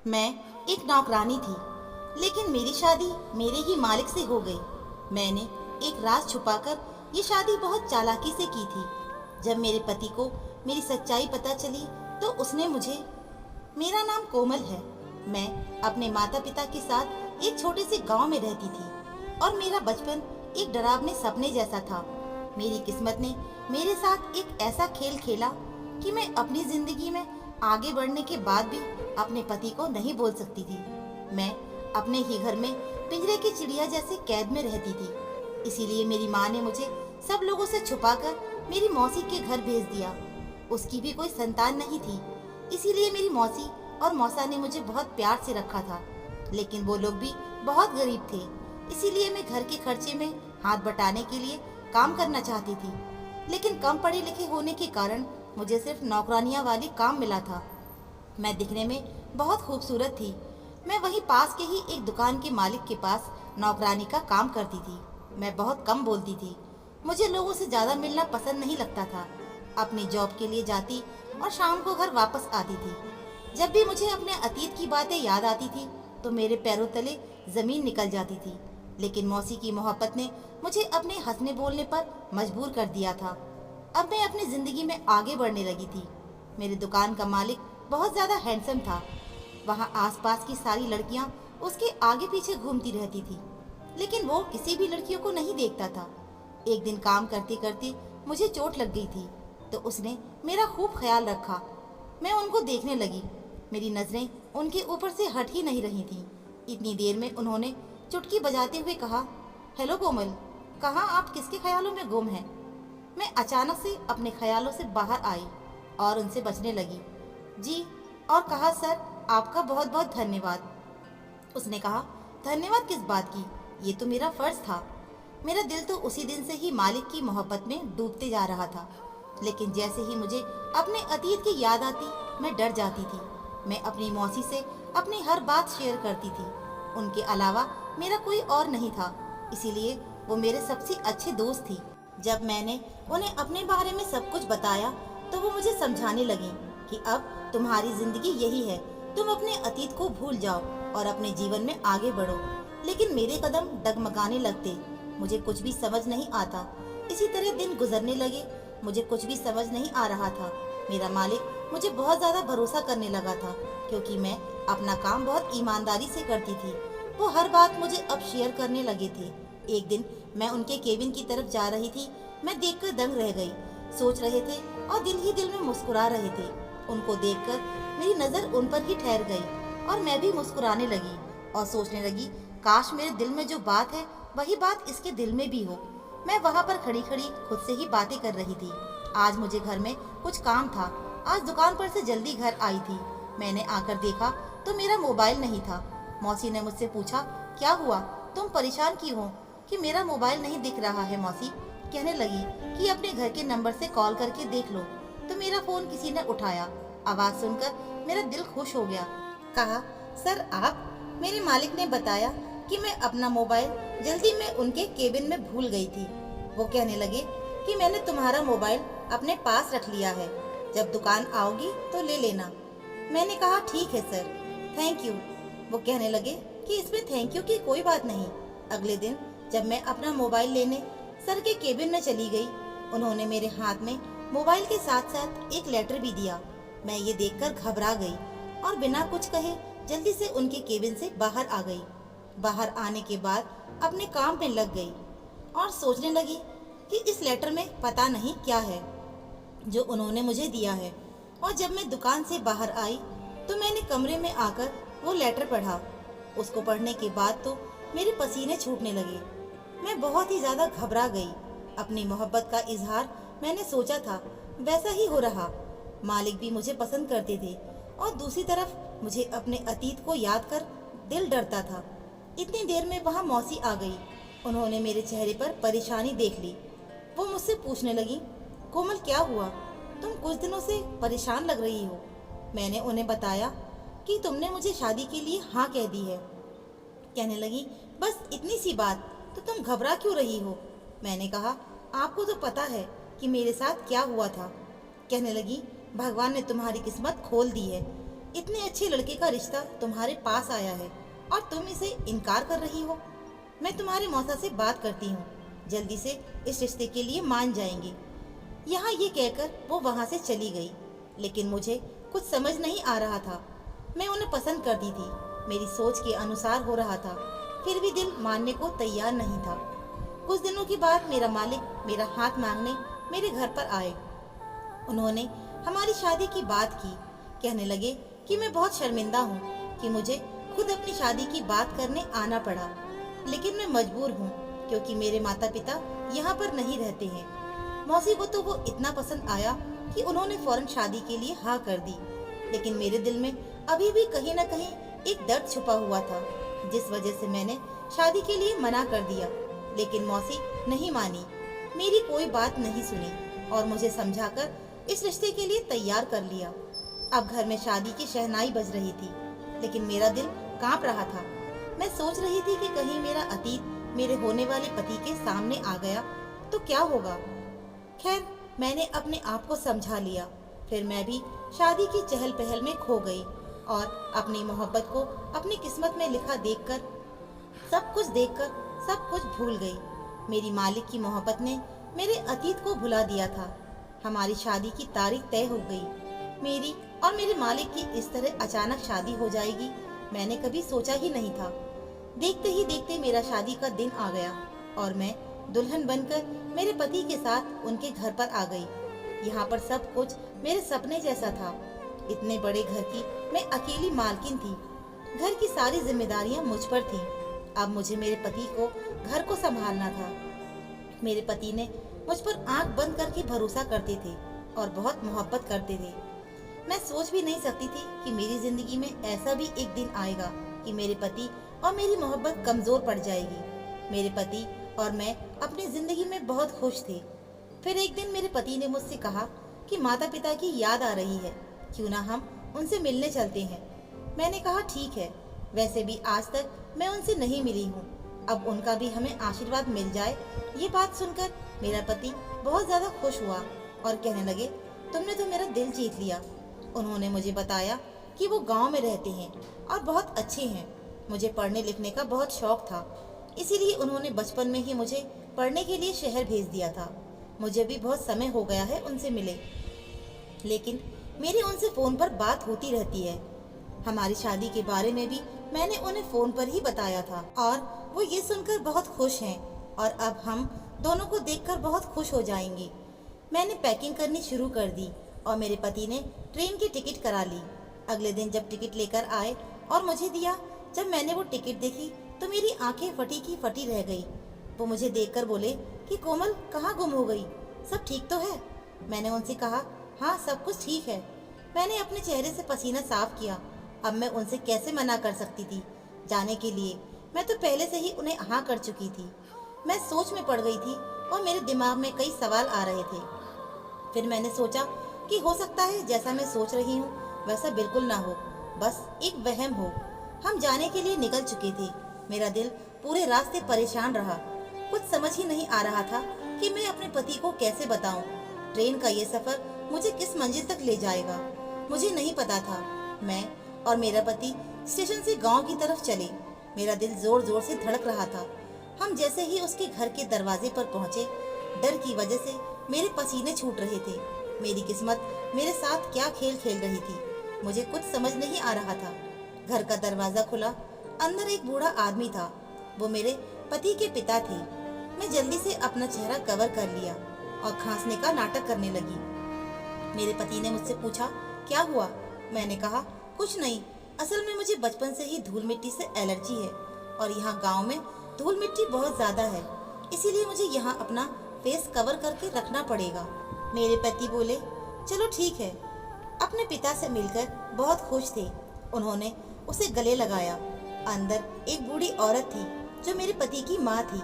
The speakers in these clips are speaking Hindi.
मैं एक नौकरानी थी, लेकिन मेरी शादी मेरे ही मालिक से हो गई। मैंने एक राज छुपाकर ये शादी बहुत चालाकी से की थी। जब मेरे पति को मेरी सच्चाई पता चली तो उसने मुझे मेरा नाम कोमल है। मैं अपने माता पिता के साथ एक छोटे से गांव में रहती थी और मेरा बचपन एक डरावने सपने जैसा था। मेरी किस्मत ने मेरे साथ एक ऐसा खेल खेला कि मैं अपनी जिंदगी में आगे बढ़ने के बाद भी अपने पति को नहीं बोल सकती थी। मैं अपने ही घर में पिंजरे की चिड़िया जैसे कैद में रहती थी। इसीलिए मेरी माँ ने मुझे सब लोगों से छुपाकर मेरी मौसी के घर भेज दिया। उसकी भी कोई संतान नहीं थी, इसीलिए मेरी मौसी और मौसा ने मुझे बहुत प्यार से रखा था। लेकिन वो लोग भी बहुत गरीब थे, इसीलिए मैं घर के खर्चे में हाथ बटाने के लिए काम करना चाहती थी। लेकिन कम पढ़े लिखे होने के कारण मुझे सिर्फ नौकरानियां वाली काम मिला था। मैं दिखने में बहुत खूबसूरत थी। मैं वहीं पास के ही एक दुकान के मालिक के पास नौकरानी का काम करती थी। मैं बहुत कम बोलती थी। मुझे लोगों से ज़्यादा मिलना पसंद नहीं लगता था। अपनी जॉब के लिए जाती और शाम को घर वापस आती थी। जब भी मुझे अपने अतीत की बातें याद आती थी तो मेरे पैरों तले ज़मीन निकल जाती थी। लेकिन मौसी की मोहब्बत ने मुझे अपने हंसने बोलने पर मजबूर कर दिया था। अब मैं अपनी ज़िंदगी में आगे बढ़ने लगी थी। मेरी दुकान का मालिक बहुत ज़्यादा हैंडसम था। वहाँ आसपास की सारी लड़कियाँ उसके आगे पीछे घूमती रहती थी, लेकिन वो किसी भी लड़कियों को नहीं देखता था। एक दिन काम करते करते मुझे चोट लग गई थी, तो उसने मेरा खूब ख्याल रखा। मैं उनको देखने लगी। मेरी नज़रें उनके ऊपर से हट ही नहीं रही थीं। इतनी देर में उन्होंने चुटकी बजाते हुए कहा, हेलो कोमल, कहाँ आप किसके ख्यालों में गुम हैं? मैं अचानक से अपने ख्यालों से बाहर आई और उनसे बचने लगी। जी, और कहा, सर आपका बहुत बहुत धन्यवाद। उसने कहा, धन्यवाद किस बात की? ये तो मेरा फर्ज था। मेरा दिल तो उसी दिन से ही मालिक की मोहब्बत में डूबते जा रहा था। लेकिन जैसे ही मुझे अपने अतीत की याद आती मैं डर जाती थी। मैं अपनी मौसी से अपनी हर बात शेयर करती थी। उनके अलावा मेरा कोई और नहीं था, इसीलिए वो मेरे सबसे अच्छे दोस्त थी। जब मैंने उन्हें अपने बारे में सब कुछ बताया तो वो मुझे समझाने लगी कि अब तुम्हारी जिंदगी यही है, तुम अपने अतीत को भूल जाओ और अपने जीवन में आगे बढ़ो। लेकिन मेरे कदम डगमगाने लगते। मुझे कुछ भी समझ नहीं आता। इसी तरह दिन गुजरने लगे। मुझे कुछ भी समझ नहीं आ रहा था। मेरा मालिक मुझे बहुत ज़्यादा भरोसा करने लगा था, क्योंकि मैं अपना काम बहुत ईमानदारी से करती थी। वो हर बात मुझे अब शेयर करने लगे थे। एक दिन मैं उनके केबिन की तरफ जा रही थी। मैं देखकर दंग रह गई। सोच रहे थे और दिल ही दिल में मुस्कुरा रहे थे। उनको देखकर मेरी नज़र उन पर ही ठहर गई और मैं भी मुस्कुराने लगी और सोचने लगी, काश मेरे दिल में जो बात है वही बात इसके दिल में भी हो। मैं वहाँ पर खड़ी खड़ी खुद से ही बातें कर रही थी। आज मुझे घर में कुछ काम था। आज दुकान पर से जल्दी घर आई थी। मैंने आकर देखा तो मेरा मोबाइल नहीं था। मौसी ने मुझसे पूछा, क्या हुआ, तुम परेशान क्यों हो कि मेरा मोबाइल नहीं दिख रहा है? मौसी कहने लगी कि अपने घर के नंबर से कॉल करके देख लो। तो मेरा फ़ोन किसी ने उठाया। आवाज़ सुनकर मेरा दिल खुश हो गया। कहा, सर आप? मेरे मालिक ने बताया कि मैं अपना मोबाइल जल्दी में उनके केबिन में भूल गई थी। वो कहने लगे कि मैंने तुम्हारा मोबाइल अपने पास रख लिया है, जब दुकान आओगी तो ले लेना। मैंने कहा, ठीक है सर, थैंक यू। वो कहने लगे कि इसमें थैंक यू की कोई बात नहीं। अगले दिन जब मैं अपना मोबाइल लेने सर के केबिन में चली गई, उन्होंने मेरे हाथ में मोबाइल के साथ साथ एक लेटर भी दिया। मैं ये देखकर घबरा गई और बिना कुछ कहे जल्दी से उनके केबिन से बाहर आ गई। बाहर आने के बाद अपने काम में लग गई और सोचने लगी कि इस लेटर में पता नहीं क्या है जो उन्होंने मुझे दिया है। और जब मैं दुकान से बाहर आई तो मैंने कमरे में आकर वो लेटर पढ़ा। उसको पढ़ने के बाद तो मेरे पसीने छूटने लगे। मैं बहुत ही ज़्यादा घबरा गई। अपनी मोहब्बत का इजहार मैंने सोचा था वैसा ही हो रहा। मालिक भी मुझे पसंद करते थे और दूसरी तरफ मुझे अपने अतीत को याद कर दिल डरता था। इतनी देर में वहाँ मौसी आ गई। उन्होंने मेरे चेहरे पर परेशानी देख ली। वो मुझसे पूछने लगी, कोमल क्या हुआ, तुम कुछ दिनों से परेशान लग रही हो। मैंने उन्हें बताया कि तुमने मुझे शादी के लिए हाँ कह दी है। कहने लगी, बस इतनी सी बात, तो तुम घबरा क्यों रही हो? मैंने कहा, आपको तो पता है कि मेरे साथ क्या हुआ था। कहने लगी, भगवान ने तुम्हारी किस्मत खोल दी है। इतने अच्छे लड़के का रिश्ता तुम्हारे पास आया है और तुम इसे इनकार कर रही हो। मैं तुम्हारे मौसा से बात करती हूँ, जल्दी से इस रिश्ते के लिए मान जाएंगे। यहाँ ये कहकर वो वहाँ से चली गई। लेकिन मुझे कुछ समझ नहीं आ रहा था। मैं उन्हें पसंद करती थी, मेरी सोच के अनुसार हो रहा था, फिर भी दिल मानने को तैयार नहीं था। कुछ दिनों के बाद मेरा मालिक मेरा हाथ मांगने मेरे घर पर आए। उन्होंने हमारी शादी की बात की। कहने लगे कि मैं बहुत शर्मिंदा हूँ कि मुझे खुद अपनी शादी की बात करने आना पड़ा, लेकिन मैं मजबूर हूँ क्योंकि मेरे माता पिता यहाँ पर नहीं रहते हैं। मौसी को तो वो इतना पसंद आया कि उन्होंने फौरन शादी के लिए हाँ कर दी। लेकिन मेरे दिल में अभी भी कहीं न कहीं एक दर्द छुपा हुआ था, जिस वजह से मैंने शादी के लिए मना कर दिया। लेकिन मौसी नहीं मानी, मेरी कोई बात नहीं सुनी और मुझे समझाकर इस रिश्ते के लिए तैयार कर लिया। अब घर में शादी की शहनाई बज रही थी, लेकिन मेरा दिल कांप रहा था। मैं सोच रही थी कि कहीं मेरा अतीत मेरे होने वाले पति के सामने आ गया तो क्या होगा। खैर, मैंने अपने आप को समझा लिया। फिर मैं भी शादी की चहल पहल में खो गई और अपनी मोहब्बत को अपनी किस्मत में लिखा देखकर सब कुछ भूल गई। मेरी मालिक की मोहब्बत ने मेरे अतीत को भुला दिया था। हमारी शादी की तारीख तय हो गई। मेरी और मेरे मालिक की इस तरह अचानक शादी हो जाएगी, मैंने कभी सोचा ही नहीं था। देखते ही देखते मेरा शादी का दिन आ गया और मैं दुल्हन बनकर मेरे पति के साथ उनके घर पर आ गई। यहाँ पर सब कुछ मेरे सपने जैसा था। इतने बड़े घर की मैं अकेली मालकिन थी। घर की सारी जिम्मेदारियां मुझ पर थीं। अब मुझे मेरे पति को घर को संभालना था। मेरे पति ने मुझ पर आंख बंद करके भरोसा करते थे और बहुत मोहब्बत करते थे। मैं सोच भी नहीं सकती थी कि मेरी जिंदगी में ऐसा भी एक दिन आएगा कि मेरे पति और मेरी मोहब्बत कमजोर पड़ जाएगी। मेरे पति और मैं अपनी जिंदगी में बहुत खुश थे। फिर एक दिन मेरे पति ने मुझसे कहा कि माता पिता की याद आ रही है, क्यों ना हम उनसे मिलने चलते हैं। मैंने कहा ठीक है, वैसे भी आज तक मैं उनसे नहीं मिली हूँ, अब उनका भी हमें आशीर्वाद मिल जाए। ये बात सुनकर मेरा पति बहुत ज्यादा खुश हुआ और कहने लगे, तुमने तो मेरा दिल जीत लिया। उन्होंने मुझे बताया कि वो गांव में रहते हैं और बहुत अच्छे हैं। मुझे पढ़ने लिखने का बहुत शौक था, इसीलिए उन्होंने बचपन में ही मुझे पढ़ने के लिए शहर भेज दिया था। मुझे भी बहुत समय हो गया है उनसे मिले, लेकिन मेरी उनसे फोन पर बात होती रहती है। हमारी शादी के बारे में भी मैंने उन्हें फोन पर ही बताया था और वो ये सुनकर बहुत खुश हैं और अब हम दोनों को देखकर बहुत खुश हो जाएंगे। मैंने पैकिंग करनी शुरू कर दी और मेरे पति ने ट्रेन की टिकट करा ली। अगले दिन जब टिकट लेकर आए और मुझे दिया, जब मैंने वो टिकट देखी तो मेरी आंखें फटी की फटी रह गई। वो मुझे देखकर बोले कि कोमल, कहाँ गुम हो गई, सब ठीक तो है? मैंने उनसे कहा, हाँ सब कुछ ठीक है। मैंने अपने चेहरे से पसीना साफ किया। अब मैं उनसे कैसे मना कर सकती थी जाने के लिए? मैं तो पहले से ही उन्हें हाँ कर चुकी थी। मैं सोच में पड़ गई थी और मेरे दिमाग में कई सवाल आ रहे थे। फिर मैंने सोचा कि हो सकता है जैसा मैं सोच रही हूँ वैसा बिल्कुल ना हो, बस एक वहम हो। हम जाने के लिए निकल चुके थे। मेरा दिल पूरे रास्ते परेशान रहा। कुछ समझ ही नहीं आ रहा था कि मैं अपने पति को कैसे बताऊं। ट्रेन का ये सफर मुझे किस मंजिल तक ले जाएगा, मुझे नहीं पता था। मैं और मेरा पति स्टेशन से गांव की तरफ चले। मेरा दिल जोर जोर से धड़क रहा था। हम जैसे ही उसके घर के दरवाजे पर पहुंचे, डर की वजह से मेरे पसीने छूट रहे थे। मेरी किस्मत मेरे साथ क्या खेल खेल रही थी, मुझे कुछ समझ नहीं आ रहा था। घर का दरवाजा खुला, अंदर एक बूढ़ा आदमी था। वो मेरे पति के पिता थे। मैं जल्दी से अपना चेहरा कवर कर लिया और खांसने का नाटक करने लगी। मेरे पति ने मुझसे पूछा, क्या हुआ? मैंने कहा, कुछ नहीं, असल में मुझे बचपन से ही धूल मिट्टी से एलर्जी है और यहाँ गांव में धूल मिट्टी बहुत ज्यादा है, इसीलिए मुझे यहाँ अपना फेस कवर करके रखना पड़ेगा। मेरे पति बोले, चलो ठीक है। अपने पिता से मिलकर बहुत खुश थे। उन्होंने उसे गले लगाया। अंदर एक बूढ़ी औरत थी जो मेरे पति की माँ थी।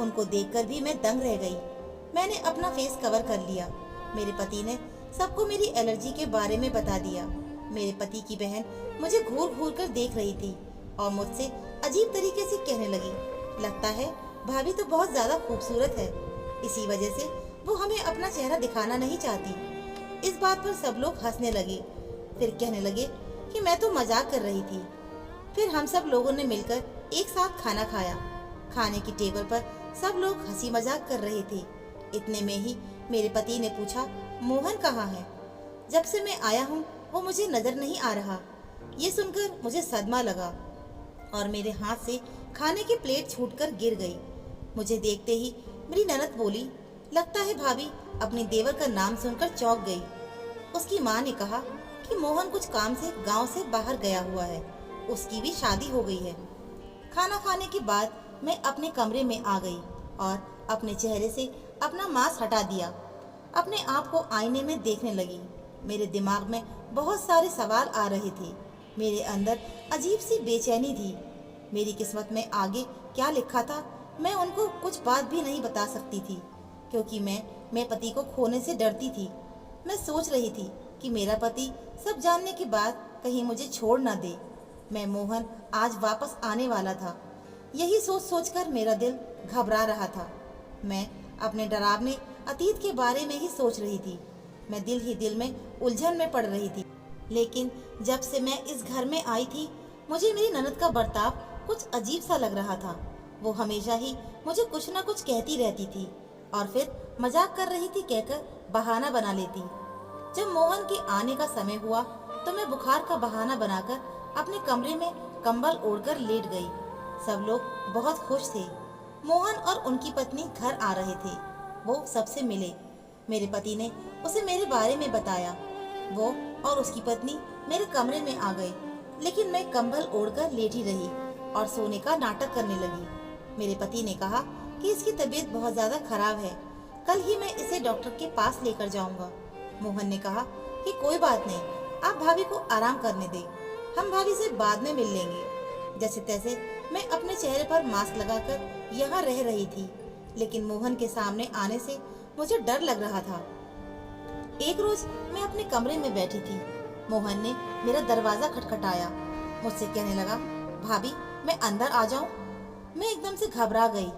उनको देखकर भी मैं दंग रह गई। मैंने अपना फेस कवर कर लिया। मेरे पति ने सबको मेरी एलर्जी के बारे में बता दिया। मेरे पति की बहन मुझे घूर घूर कर देख रही थी और मुझसे अजीब तरीके से कहने लगी, लगता है भाभी तो बहुत ज्यादा खूबसूरत है, इसी वजह से वो हमें अपना चेहरा दिखाना नहीं चाहती। इस बात पर सब लोग हंसने लगे। फिर कहने लगे कि मैं तो मजाक कर रही थी। फिर हम सब लोगों ने मिलकर एक साथ खाना खाया। खाने की टेबल पर सब लोग हंसी मजाक कर रहे थे। इतने में ही मेरे पति ने पूछा, मोहन कहाँ है? जब से मैं आया हूँ वो मुझे नजर नहीं आ रहा। ये सुनकर मुझे सदमा लगा और मेरे हाथ से खाने की प्लेट छूटकर गिर गई। मुझे देखते ही मेरी ननद बोली, लगता है भाभी अपने देवर का नाम सुनकर चौंक गई। उसकी माँ ने कहा कि मोहन कुछ काम से गांव से बाहर गया हुआ है, उसकी भी शादी हो गई है। खाना खाने के बाद मैं अपने कमरे में आ गई और अपने चेहरे से अपना मास्क हटा दिया। अपने आप को आईने में देखने लगी। मेरे दिमाग में बहुत सारे सवाल आ रहे थे। मेरे अंदर अजीब सी बेचैनी थी। मेरी किस्मत में आगे क्या लिखा था मैं उनको कुछ बात भी नहीं बता सकती थी, क्योंकि मैं पति को खोने से डरती थी। मैं सोच रही थी कि मेरा पति सब जानने के बाद कहीं मुझे छोड़ ना दे। मैं मोहन आज वापस आने वाला था। यही सोच सोचकर मेरा दिल घबरा रहा था। मैं अपने डरावने अतीत के बारे में ही सोच रही थी। मैं दिल ही दिल में उलझन में पड़ रही थी। लेकिन जब से मैं इस घर में आई थी, मुझे मेरी ननद का बर्ताव कुछ अजीब सा लग रहा था। वो हमेशा ही मुझे कुछ ना कुछ कहती रहती थी और फिर मजाक कर रही थी कहकर बहाना बना लेती। जब मोहन के आने का समय हुआ तो मैं बुखार का बहाना बनाकर अपने कमरे में कंबल ओढ़कर लेट गई। सब लोग बहुत खुश थे। मोहन और उनकी पत्नी घर आ रहे थे। वो सबसे मिले। मेरे पति ने उसे मेरे बारे में बताया। वो और उसकी पत्नी मेरे कमरे में आ गए, लेकिन मैं कंबल ओढ़कर लेटी रही और सोने का नाटक करने लगी। मेरे पति ने कहा कि इसकी तबीयत बहुत ज्यादा खराब है, कल ही मैं इसे डॉक्टर के पास लेकर जाऊंगा। मोहन ने कहा कि कोई बात नहीं, आप भाभी को आराम करने दें, हम भाभी से बाद में मिल लेंगे। जैसे तैसे मैं अपने चेहरे पर मास्क लगाकर यहाँ रह रही थी, लेकिन मोहन के सामने आने से मुझे डर लग रहा था। एक रोज मैं अपने कमरे में बैठी थी। मोहन ने मेरा दरवाजा खटखटाया। मुझसे कहने लगा, भाभी मैं अंदर आ जाऊं? मैं एकदम से घबरा गई।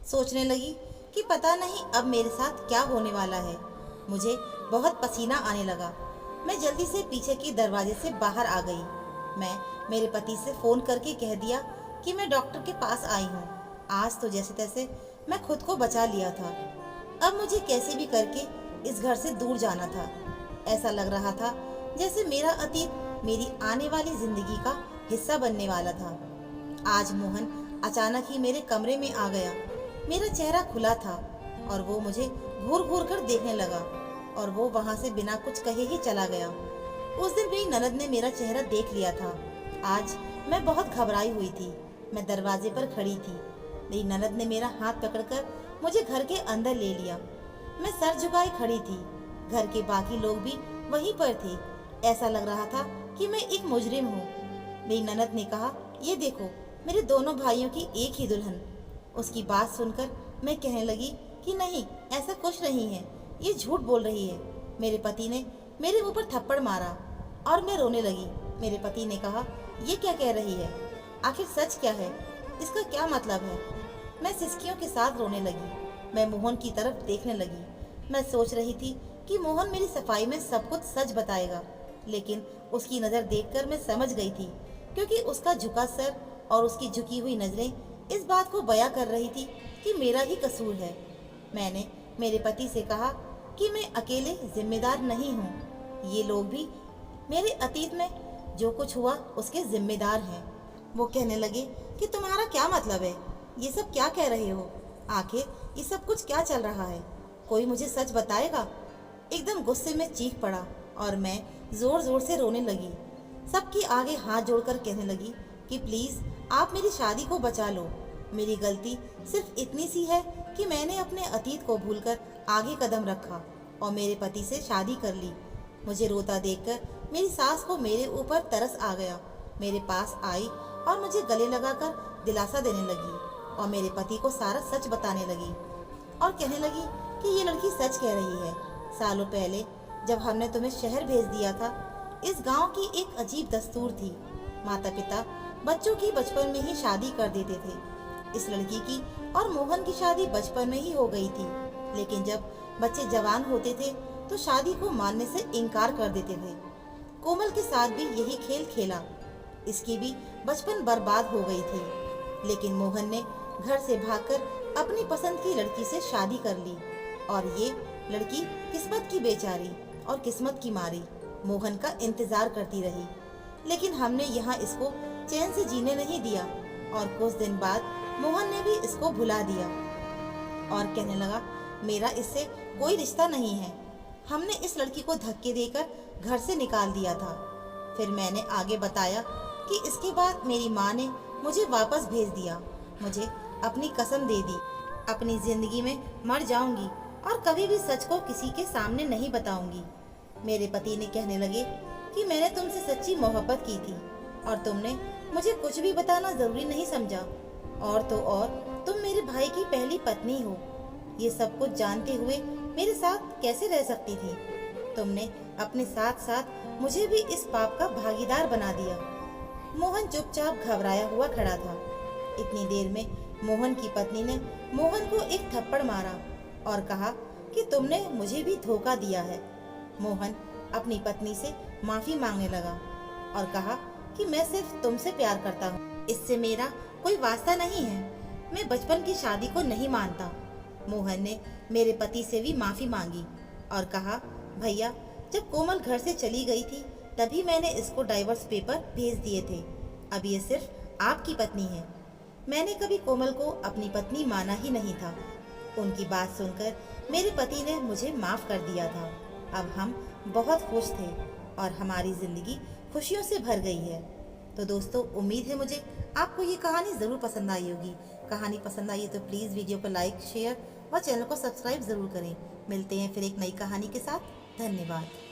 सोचने लगी कि पता नहीं अब मेरे साथ क्या होने वाला है। मुझे बहुत पसीना आने लगा। मैं जल्दी से पीछे के दरवाजे से बाहर आ गई। मैं मेरे पति से फोन करके कह दिया कि मैं डॉक्टर के पास आई हूँ। आज तो जैसे तैसे मैं खुद को बचा लिया था। अब मुझे कैसे भी करके इस घर से दूर जाना था। ऐसा लग रहा था जैसे मेरा अतीत मेरी आने वाली जिंदगी का हिस्सा बनने वाला था। आज मोहन अचानक ही मेरे कमरे में आ गया। मेरा चेहरा खुला था और वो मुझे घूर घूर कर देखने लगा और वो वहां से बिना कुछ कहे ही चला गया। उस दिन मेरी ननद ने मेरा चेहरा देख लिया था। आज मैं बहुत घबराई हुई थी। मैं दरवाजे पर खड़ी थी। मेरी ननद ने मेरा हाथ पकड़कर मुझे घर के अंदर ले लिया। मैं सर झुकाए खड़ी थी। घर के बाकी लोग भी वहीं पर थे। ऐसा लग रहा था कि मैं एक मुजरिम हूँ। मेरी ननद ने कहा, ये देखो मेरे दोनों भाइयों की एक ही दुल्हन। उसकी बात सुनकर मैं कहने लगी कि नहीं, ऐसा कुछ नहीं है, ये झूठ बोल रही है। मेरे पति ने मेरे मुंह पर थप्पड़ मारा और मैं रोने लगी। मेरे पति ने कहा, ये क्या कह रही है? आखिर सच क्या है? इसका क्या मतलब है? मैं सिसकियों के साथ रोने लगी। मैं मोहन की तरफ देखने लगी। मैं सोच रही थी कि मोहन मेरी सफाई में सब कुछ सच बताएगा, लेकिन उसकी नज़र देखकर मैं समझ गई थी, क्योंकि उसका झुका सर और उसकी झुकी हुई नजरें इस बात को बयां कर रही थी कि मेरा ही कसूर है। मैंने मेरे पति से कहा कि मैं अकेले जिम्मेदार नहीं हूँ। ये लोग भी मेरे अतीत में जो कुछ हुआ उसके जिम्मेदार हैं। वो कहने लगे कि तुम्हारा क्या मतलब है? ये सब क्या कह रहे हो? आखिर ये सब कुछ क्या चल रहा है? कोई मुझे सच बताएगा? एकदम गुस्से में चीख पड़ा और मैं जोर जोर से रोने लगी। सबके आगे हाथ जोड़कर कहने लगी कि प्लीज आप मेरी शादी को बचा लो। मेरी गलती सिर्फ इतनी सी है कि मैंने अपने अतीत को भूलकर आगे कदम रखा और मेरे पति से शादी कर ली। मुझे रोता देखकर मेरी सास को मेरे ऊपर तरस आ गया। मेरे पास आई और मुझे गले लगाकर दिलासा देने लगी और मेरे पति को सारा सच बताने लगी और कहने लगी कि ये लड़की सच कह रही है। सालों पहले जब हमने तुम्हें शहर भेज दिया था, इस गांव की एक अजीब दस्तूर थी। माता पिता बच्चों की बचपन में ही शादी कर देते थे। इस लड़की की और मोहन की शादी बचपन में ही हो गई थी, लेकिन जब बच्चे जवान होते थे तो शादी को मानने से इनकार कर देते थे। कोमल के साथ भी यही खेल खेला। इसकी भी बचपन बर्बाद हो गई थी। लेकिन मोहन ने घर से भागकर अपनी पसंद की लड़की से शादी कर ली और ये लड़की किस्मत की बेचारी और किस्मत की मारी मोहन का इंतजार करती रही। लेकिन हमने यहाँ इसको चैन से जीने नहीं दिया और कुछ दिन बाद मोहन ने भी इसको भुला दिया और कहने लगा मेरा इससे कोई रिश्ता नहीं है। हमने इस लड़की को धक्के देकर घर से निकाल दिया था। फिर मैंने आगे बताया कि इसके बाद मेरी माँ ने मुझे वापस भेज दिया। मुझे अपनी कसम दे दी अपनी जिंदगी में मर जाऊंगी और कभी भी सच को किसी के सामने नहीं बताऊंगी। मेरे पति ने कहने लगे कि मैंने तुमसे सच्ची मोहब्बत की थी और तुमने मुझे कुछ भी बताना जरूरी नहीं समझा। और तो और तुम मेरे भाई की पहली पत्नी हो। ये सब कुछ जानते हुए मेरे साथ कैसे रह सकती थी? तुमने अपने साथ साथ मुझे भी इस पाप का भागीदार बना दिया। मोहन चुपचाप घबराया हुआ खड़ा था। इतनी देर में मोहन की पत्नी ने मोहन को एक थप्पड़ मारा और कहा कि तुमने मुझे भी धोखा दिया है। मोहन अपनी पत्नी से माफी मांगने लगा और कहा कि मैं सिर्फ तुमसे प्यार करता हूँ, इससे मेरा कोई वास्ता नहीं है। मैं बचपन की शादी को नहीं मानता। मोहन ने मेरे पति से भी माफी मांगी और कहा भैया, जब कोमल घर से चली गई थी तभी मैंने इसको डाइवोर्स पेपर भेज दिए थे। अब ये सिर्फ आपकी पत्नी है। मैंने कभी कोमल को अपनी पत्नी माना ही नहीं था। उनकी बात सुनकर मेरे पति ने मुझे माफ कर दिया था। अब हम बहुत खुश थे और हमारी जिंदगी खुशियों से भर गई है। तो दोस्तों, उम्मीद है मुझे आपको ये कहानी ज़रूर पसंद आई होगी। कहानी पसंद आई है तो प्लीज़ वीडियो को लाइक, शेयर और चैनल को सब्सक्राइब ज़रूर करें। मिलते हैं फिर एक नई कहानी के साथ। धन्यवाद।